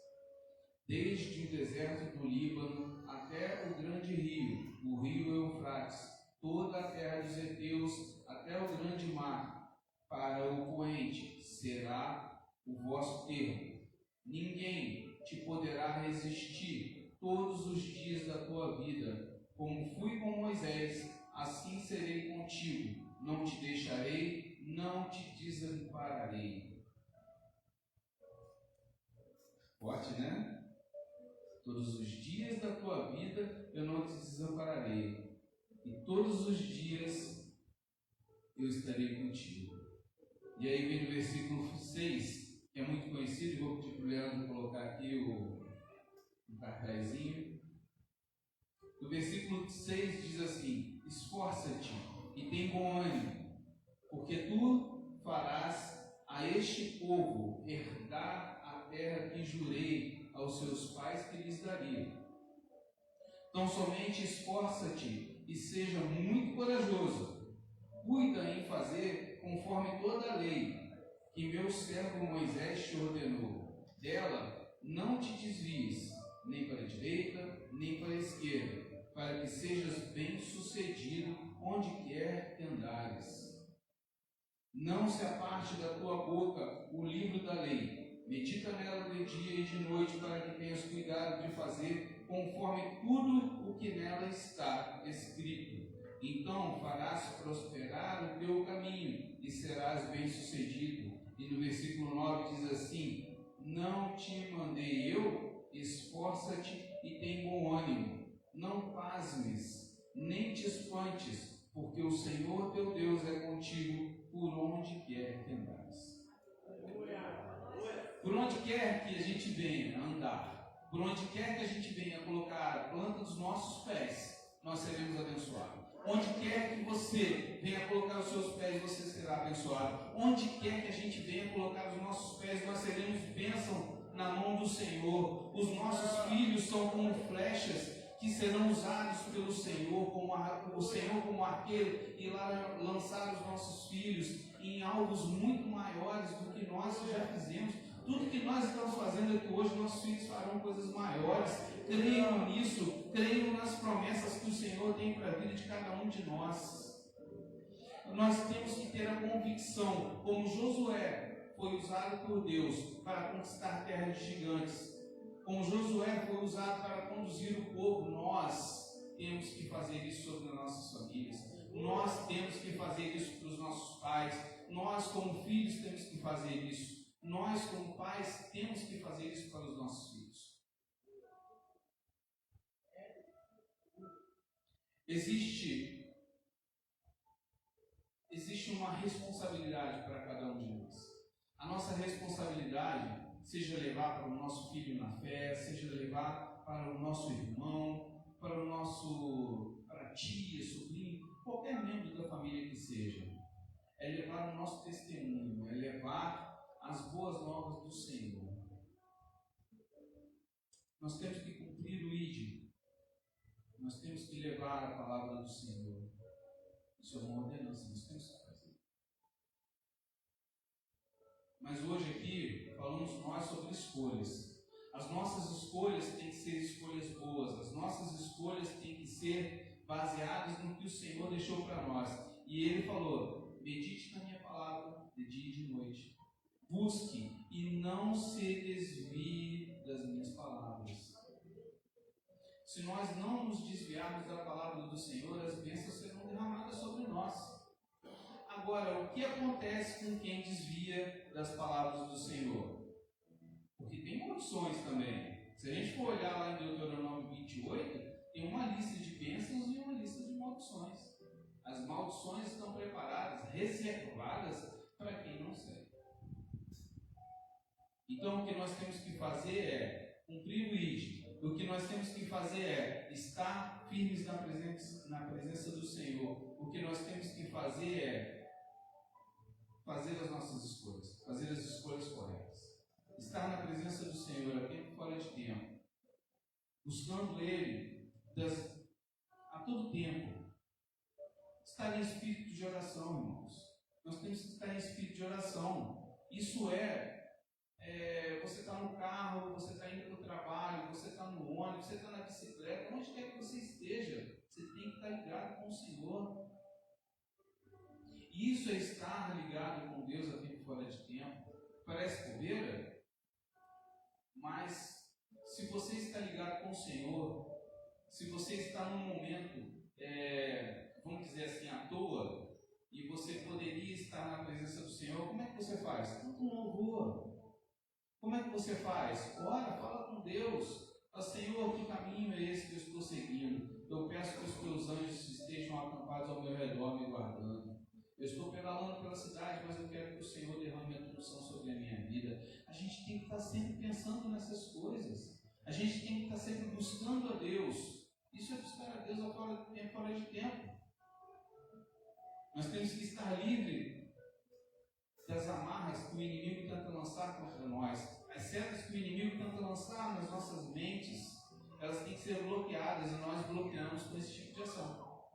Desde o deserto do Líbano até o grande rio, o rio Eufrates, toda a terra dos heteus até o grande mar, para o poente, será o vosso termo. Ninguém te poderá resistir todos os dias da tua vida. Como fui com Moisés, assim serei contigo. Não te deixarei, não te desampararei. Forte, né? Todos os dias da tua vida eu não te desampararei. E todos os dias eu estarei contigo. E aí vem no versículo 6, que é muito conhecido. Vou pedir para o Leandro colocar aqui um cartazinho. No versículo 6 diz assim: esforça-te e tem bom ânimo, porque tu farás a este povo herdar a terra que jurei aos seus pais que lhes daria. Então somente esforça-te e seja muito corajoso. Cuida em fazer conforme toda a lei que meu servo Moisés te ordenou. Dela não te desvies, nem para a direita, nem para a esquerda, para que sejas bem-sucedido onde quer que andares. Não se aparte da tua boca o livro da lei. Medita nela de dia e de noite, para que tenhas cuidado de fazer conforme tudo o que nela está escrito. Então farás prosperar o teu caminho e serás bem-sucedido. E no versículo 9 diz assim: não te mandei eu? Esforça-te e tem bom ânimo. Não pasmes, nem te espantes, porque o Senhor teu Deus é contigo por onde quer que andares. Por onde quer que a gente venha andar, por onde quer que a gente venha colocar a planta dos nossos pés, nós seremos abençoados. Onde quer que você venha colocar os seus pés, você será abençoado. Onde quer que a gente venha colocar os nossos pés, nós seremos bênção na mão do Senhor. Os nossos filhos são como flechas que serão usados pelo Senhor, o Senhor como arqueiro, e lá lançar os nossos filhos em alvos muito maiores do que nós já fizemos. Tudo que nós estamos fazendo aqui hoje, nossos filhos farão coisas maiores. Creiam nisso, creiam nas promessas que o Senhor tem para a vida de cada um de nós. Nós temos que ter a convicção, como Josué foi usado por Deus para conquistar terras de gigantes, como Josué foi usado para conduzir o povo, nós temos que fazer isso sobre as nossas famílias. Nós temos que fazer isso para os nossos pais. Nós, como filhos, temos que fazer isso. Nós, como pais, temos que fazer isso para os nossos filhos. Existe uma responsabilidade para cada um de nós. A nossa responsabilidade, seja levar para o nosso filho na fé, seja levar para o nosso irmão, para a tia, sobrinho, qualquer membro da família que seja, é levar o nosso testemunho, é levar as boas novas do Senhor. Nós temos que cumprir o ID. Nós temos que levar a palavra do Senhor. Isso é uma ordenança, nós temos que fazer. Mas hoje aqui falamos nós sobre escolhas. As nossas escolhas têm que ser escolhas boas. As nossas escolhas têm que ser baseadas no que o Senhor deixou para nós. E Ele falou: medite na minha palavra de dia e de noite. Busque e não se desvie das minhas palavras. Se nós não nos desviarmos da palavra do Senhor, as bênçãos serão derramadas sobre nós. Agora, o que acontece com quem desvia das palavras do Senhor? Porque tem condições também. Se a gente for olhar lá em Deuteronômio 28, tem uma lista de bênçãos e uma lista de maldições. As maldições estão preparadas, reservadas para quem não segue. Então, o que nós temos que fazer é cumprir o ID. O que nós temos que fazer é estar firmes na presença do Senhor. O que nós temos que fazer é fazer as nossas escolhas, fazer as escolhas corretas. Estar na presença do Senhor a tempo fora de tempo, buscando Ele a todo tempo. Estar em espírito de oração, irmãos. Nós temos que estar em espírito de oração. Isso você está no carro, você está indo para o trabalho, você está no ônibus, você está na bicicleta, onde quer que você esteja, você tem que estar ligado com o Senhor. Isso é estar ligado com Deus a tempo fora de tempo. Parece bobeira, mas se você está ligado com o Senhor, se você está num momento, vamos dizer assim, à toa, e você poderia estar na presença do Senhor, como é que você faz? Canta um louvor. Como é que você faz? Ora, fala com Deus. Fala, Senhor, que caminho é esse que eu estou seguindo? Eu peço que os teus anjos estejam acampados ao meu redor, me guardando. Eu estou pedalando pela cidade, mas eu quero que o Senhor derrame a tua unção sobre a minha vida. A gente tem que estar sempre pensando nessas coisas. A gente tem que estar sempre buscando a Deus. Isso é buscar a Deus fora de tempo. Nós temos que estar livres das amarras que o inimigo tenta lançar contra nós. As setas que o inimigo tenta lançar nas nossas mentes, elas têm que ser bloqueadas, e nós bloqueamos com esse tipo de ação.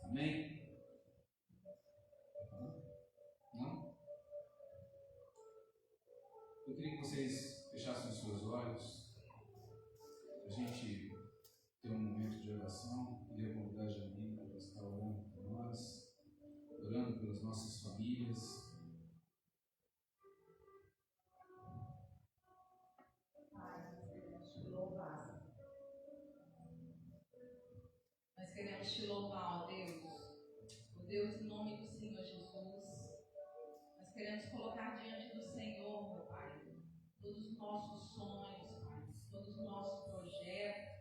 Amém? Não? Eu queria que vocês fechassem os seus olhos, a gente ter um momento de oração. Eu queria convidar a Janine para estar orando por nós, orando pelas nossas famílias. Nós queremos te louvar, ó Deus. Ó Deus, em nome do Senhor Jesus. Nós queremos colocar diante do Senhor, meu Pai, todos os nossos sonhos, Pai, todos os nossos projetos,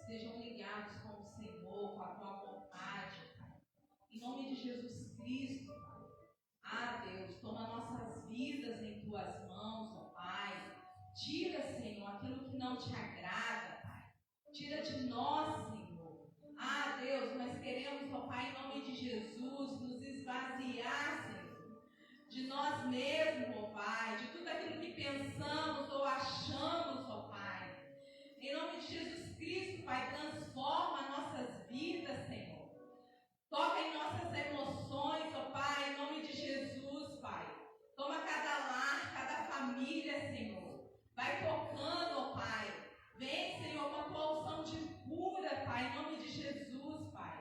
estejam ligados com o Senhor, com a tua vontade, Pai. Em nome de Jesus Cristo, Pai. Ah, Deus, toma nossas vidas em tuas mãos, ó Pai. Tira, Senhor, aquilo que não te agrada, Pai. Tira de nós, Senhor. Ah, Deus, nós queremos, ó Pai, em nome de Jesus, nos esvaziar, Senhor, de nós mesmos, ó Pai, de tudo aquilo que pensamos ou achamos, ó Pai. Em nome de Jesus Cristo, Pai, transforma nossas vidas, Senhor. Toca em nossas emoções, ó Pai, em nome de Jesus, Pai. Toma cada lar, cada família, Senhor. Vai tocando, ó Pai. Vem, Senhor, com a tua unção de cura, Pai, em nome de Jesus, Pai.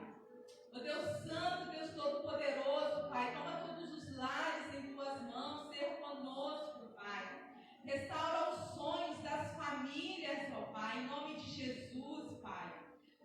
Ó Deus Santo, Deus Todo-Poderoso, Pai, toma todos os lares em tuas mãos, seja conosco, Pai. Restaura os sonhos das famílias, ó Pai, em nome de Jesus, Pai.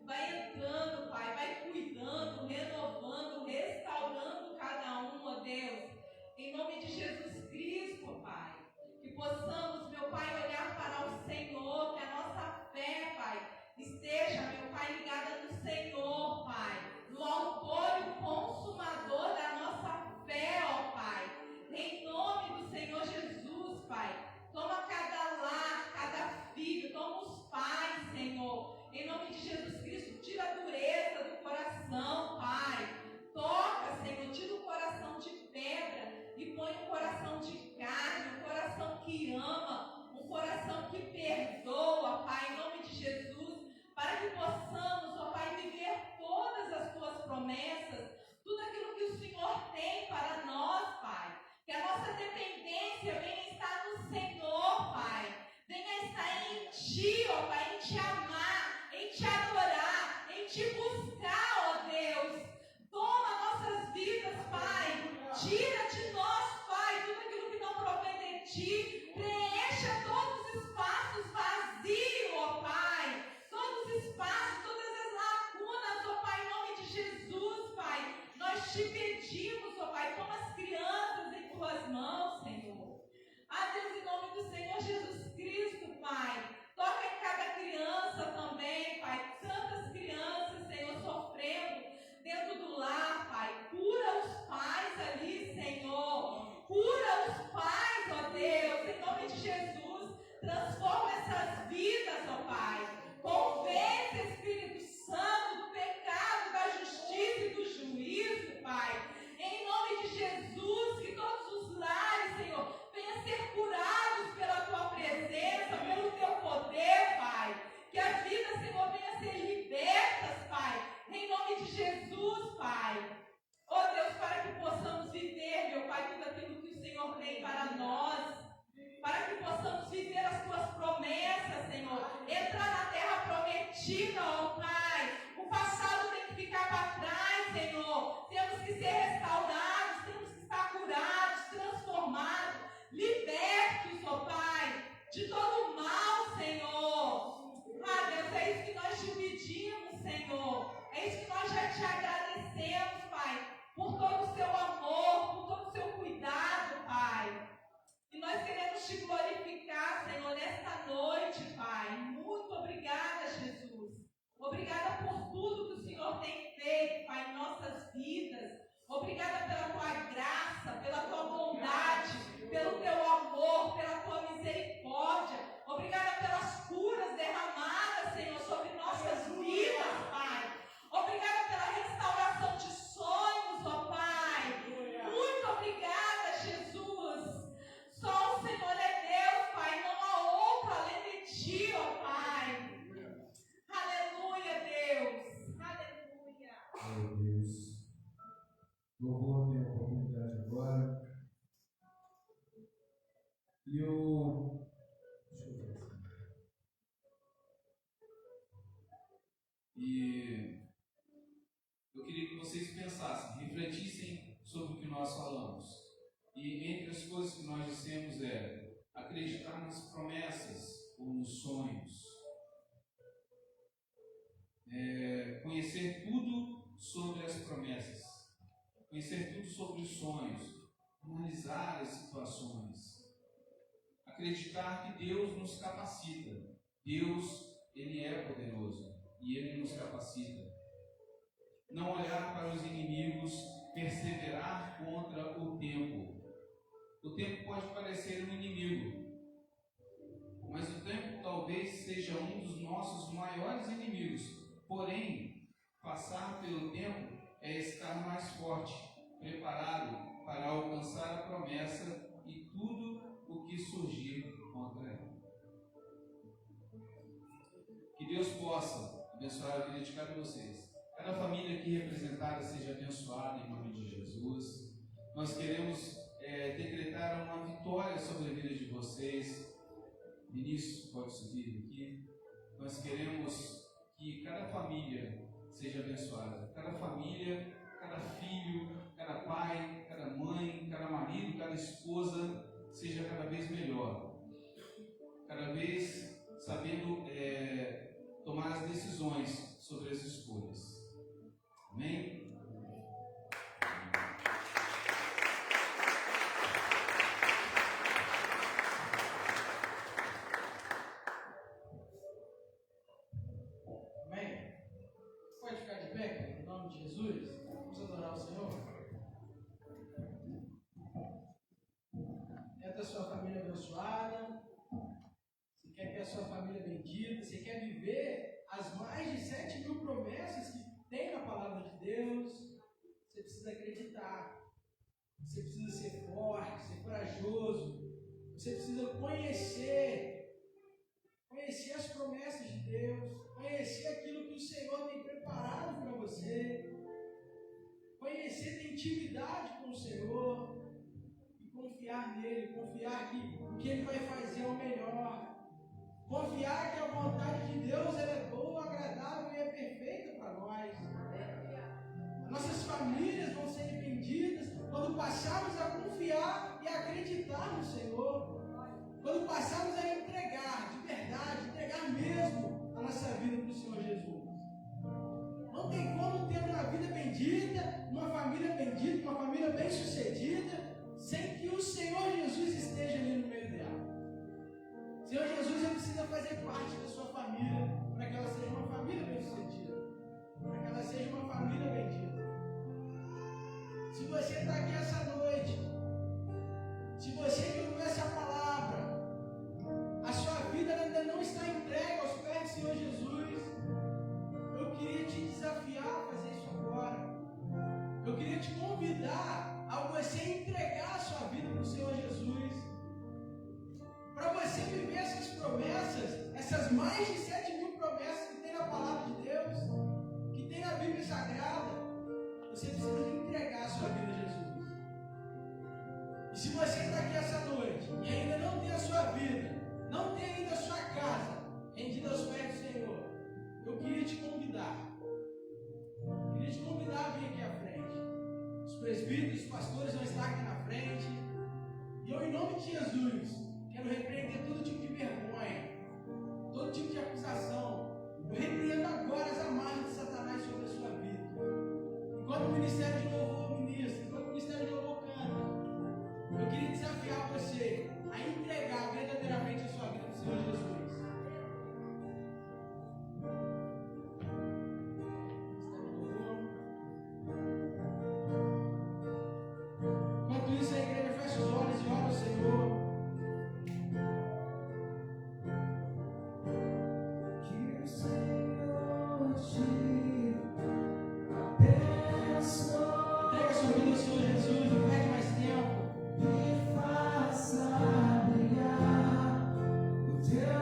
Vai entrando, Pai, vai cuidando, renovando, restaurando cada um, ó Deus, em nome de Jesus Cristo, Pai. Que possamos, meu Pai, olhar para o Senhor, que a nossa fé, Pai, esteja, meu Pai, ligada no Senhor, Pai, no autor e consumador da nossa fé, ó Pai, em nome do Senhor Jesus, Pai. Toma cada lar, cada filho, toma os pais, Senhor, em nome de Jesus Cristo. Tira a dureza do coração, Pai. Toca, Senhor, tira o coração de pedra e põe um coração de carne, um coração que ama, um coração que perdoa, Pai, em nome de Jesus, para que possamos, ó Pai, viver todas as tuas promessas, tudo aquilo que o Senhor tem para nós, Pai. Que a nossa dependência venha estar no Senhor, Pai. Venha estar em Ti, ó Pai, em Te amar, em Te adorar, em Te buscar, ó Deus. Toma nossas vidas, Pai. Tira de nós, Pai, tudo aquilo que não provém de Ti. Preencha todos os espaços vazios, ó Pai. Todos os espaços, todas as lacunas, ó Pai, em nome de Jesus, Pai. Nós Te pedimos, ó Pai, toma as crianças em Tuas mãos, Senhor. Ah, Deus, em nome do Senhor Jesus Cristo, Pai. Toca em cada criança também, Pai. Tantas crianças, Senhor, sofrendo dentro do lar, Pai. Cura os pais ali, Senhor. Cura os pais, ó Deus, em nome de Jesus. Transforma essas vidas. louvor tem a oportunidade agora. E eu. Deixa eu ver assim. E eu queria que vocês pensassem, refletissem sobre o que nós falamos. E entre as coisas que nós dissemos acreditar nas promessas ou nos sonhos. Conhecer tudo sobre as promessas. Conhecer tudo sobre os sonhos. Analisar as situações. Acreditar que Deus nos capacita. Deus, Ele é poderoso e Ele nos capacita. Não olhar para os inimigos, perseverar contra o tempo. O tempo pode parecer um inimigo, mas o tempo talvez seja um dos nossos maiores inimigos. Porém, passar pelo tempo é estar mais forte, preparado para alcançar a promessa e tudo o que surgir contra ela. Que Deus possa abençoar a vida de cada um de vocês. Cada família aqui representada seja abençoada em nome de Jesus. Nós queremos decretar uma vitória sobre a vida de vocês. Vinícius, pode subir aqui. Nós queremos que cada família seja abençoada. Cada família, cada filho, cada pai, cada mãe, cada marido, cada esposa seja cada vez melhor. Cada vez sabendo tomar as decisões sobre as escolhas. Amém? Amém? Pode ficar de pé, em nome de Jesus. Vamos adorar o Senhor. É da sua família abençoada. Você quer ver a sua família bendita. Você quer viver as mais de 7.000 promessas que tem na palavra de Deus. Você precisa acreditar. Você precisa ser forte, ser corajoso. Você precisa conhecer as promessas de Deus, conhecer aquilo que o Senhor tem preparado para você, conhecer, ter intimidade com o Senhor e confiar nele, confiar que o que ele vai fazer é o melhor, confiar que a vontade de Deus ela é boa, agradável e é perfeita para nós. Nossas famílias vão ser benditas quando passarmos a confiar e acreditar no Senhor. Quando passarmos a entregar de verdade, entregar mesmo a nossa vida para o Senhor Jesus. Não tem como ter uma vida bendita, uma família bendita, uma família bem sucedida, sem que o Senhor Jesus esteja ali no meio dela. O Senhor Jesus ele precisa fazer parte da sua família, para que ela seja uma família bem sucedida, para que ela seja uma família bendita. Se você está aqui essa noite, se você que ouviu essa palavra, a sua vida ainda não está entregue aos pés do Senhor Jesus, eu queria te desafiar a fazer isso agora. Eu queria te convidar a você entregar a sua vida para o Senhor Jesus, para você viver essas promessas, essas mais de 7.000 promessas que tem na palavra de Deus, que tem na Bíblia Sagrada. Você precisa entregar a sua vida a Jesus. E se você está aqui essa noite e ainda não tem a sua vida, não tem ainda a sua casa rendida aos pés do Senhor, eu queria te convidar a vir aqui à frente. Os presbíteros, os pastores vão estar aqui na frente. E eu, em nome de Jesus, quero repreender todo tipo de vergonha, todo tipo de acusação. Eu repreendo agora as amarras de Satanás sobre a sua vida. Enquanto o ministério de louvor ministra, enquanto o ministério de louvor canta, eu queria desafiar você a entregar verdadeiramente a sua vida para o Senhor Jesus. Enquanto isso, a igreja fecha os olhos e ora ao Senhor. Que o Senhor te abençoe. Entrega a sua vida ao Senhor Jesus, não perde mais tempo. E faça brilhar o teu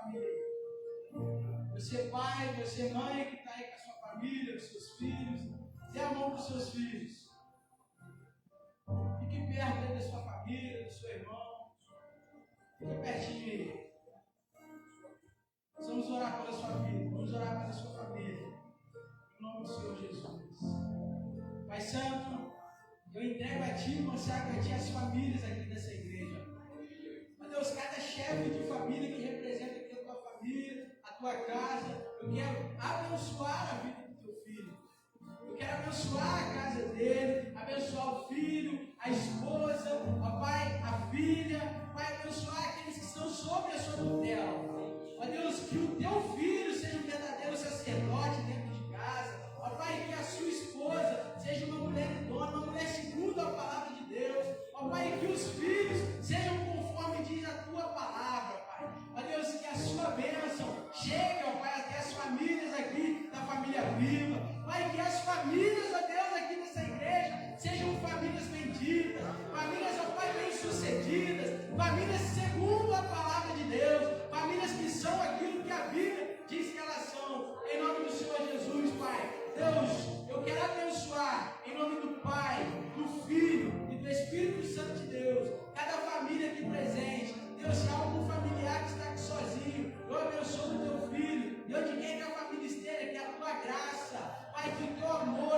família. Você pai, você mãe que está aí com a sua família, com seus filhos, dê a mão para os seus filhos. Fique perto aí da sua família, do seu irmão. Fique pertinho aí. Nós vamos orar pela sua vida, vamos orar pela sua família. Em nome do Senhor Jesus. Pai Santo, eu entrego a Ti, consagro a Ti as famílias aqui dessa igreja. Meu Deus, cada chefe de família que representa aqui a tua família, a tua casa, eu quero abençoar a vida do teu filho. Eu quero abençoar a casa dele, abençoar o filho, a esposa, ó Pai, a filha, Pai, abençoar aqueles que estão sobre a sua tutela. Ó Deus, que o teu filho seja um verdadeiro sacerdote dentro de casa. Ó Pai, que a sua esposa seja uma mulher idônea, uma mulher segundo a palavra de Deus. Ó Pai, que os filhos sejam conforme diz a tua palavra, Pai. Ó Deus, que a sua bênção chegue, ó Pai, até as famílias aqui da família viva. Pai, que as famílias, ó Deus, aqui nessa igreja sejam famílias benditas, famílias, ó Pai, bem-sucedidas, famílias segundo a palavra de Deus, famílias que são aquilo que a Bíblia diz que elas são. Em nome do Senhor Jesus, Pai. Deus, eu quero abençoar em nome do Pai, do Filho e do Espírito Santo de Deus, cada família aqui presente. Deus, se há algum familiar que está aqui sozinho, eu abençoo o teu filho. Eu te quero que a família esteja, que a tua graça, Pai, que o teu amor